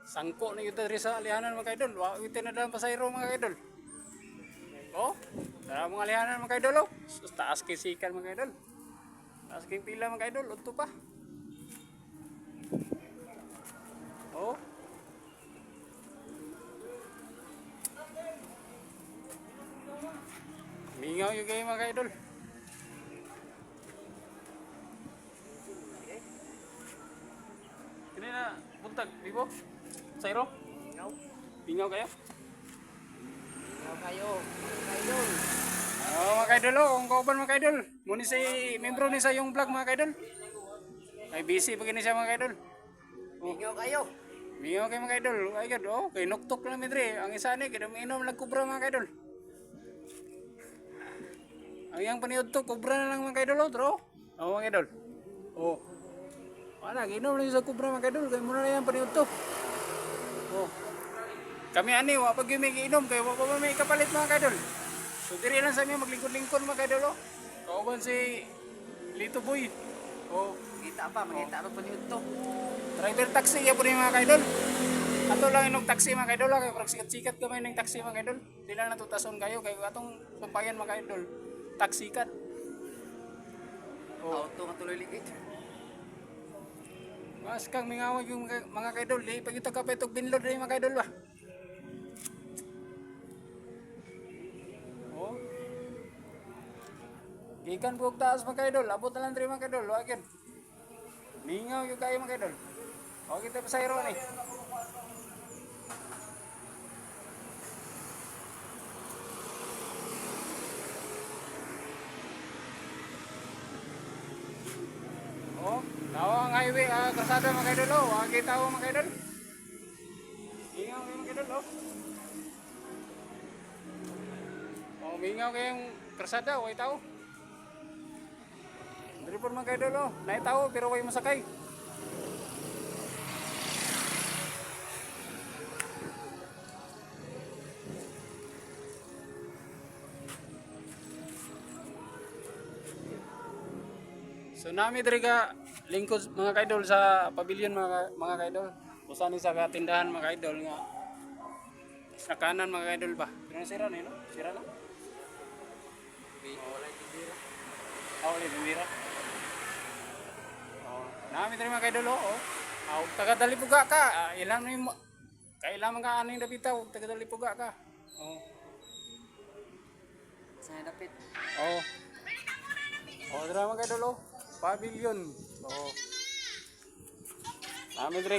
Sangko na yun diri sa alihanan mga kaidol. Wa ito na lang pasayro mga kaidol. Oh, tara mga alihanan mga kaidol. Oh. Taas kisikan mga kaidol. Taas king pila mga kaidol. Unto pa. Oh. Mingaw yung kayo mga kaidol. Kini na buntag, di po? Sayro? Mingaw. Mingaw kayo? Mingaw kayo. Kaidol. Oh, mga kaidol, oh, kung kauban mga kaidol. Muna si membro ni sa yung vlog mga kaidol. Ay busy pag siya mga kaidol. Mingaw kayo. Mingaw kayo mga kaidol. Ay god, oh, kay nuktok lang midre. Ang isa ni kada miinom nagkubra mga kaidol. Ang yang paniud to, kubra na lang mga kaidol, oh, bro. Oh, mga kaidol. Oh. Wala, ginom lang sa kubra mga kaidol. Kaya muna na yan paniud to. Oh. Kami ani, wa pag yung may giinom, kaya wa pa may kapalit mga kaidol. So diri lang sa amin maglingkod-lingkod mga kaidol, oh. Kauban si Lito Boy. Oh. Makita pa paniud to. Driver taxi ya po rin mga kaidol. Ato lang yung taxi mga kaidol. Kaya parang sikat-sikat kamay ng taxi mga kaidol. Hindi lang natutason kayo. Kaya atong sumpayan mga kaidol. Taxi kat. Oh. Auto nga tuloy ligid. Mas kang mingawag yung mga kaidol. Di pag ito kapay itong binlod rin mga kaidol ba. Oh. Ikan buhok taas mga kaidol. Abot na lang rin mga kaidol. Wagin. Mingaw yung kayo mga kaidol. O kita pa sa hero ni. Oh, tawa ang highway, krasada mga kaidol. Oh, wag kita ho mga kaidol. Mingaw kayo mga kaidol. Oh, mingaw kayong krasada, way tao. Dari po mga kaidol. Oh, naay tao pero way masakay. So nami diri ka lingkod mga kaidol sa pavilion mga kaidol. Usa ni sa tindahan mga kaidol nga sa kanan mga kaidol ba. Pero sira na no? Sira na. Wala tindira. Wala tindira. Oh, nami diri mga kaidol oh. Taga Dalipuga ka. Ilan mo kailangan ka aning dapitaw, taga Dalipuga ka. Oh. Sa dapit. Oh. Oh, dira mga kaidol oh. Pavilion. Oh. Nami diri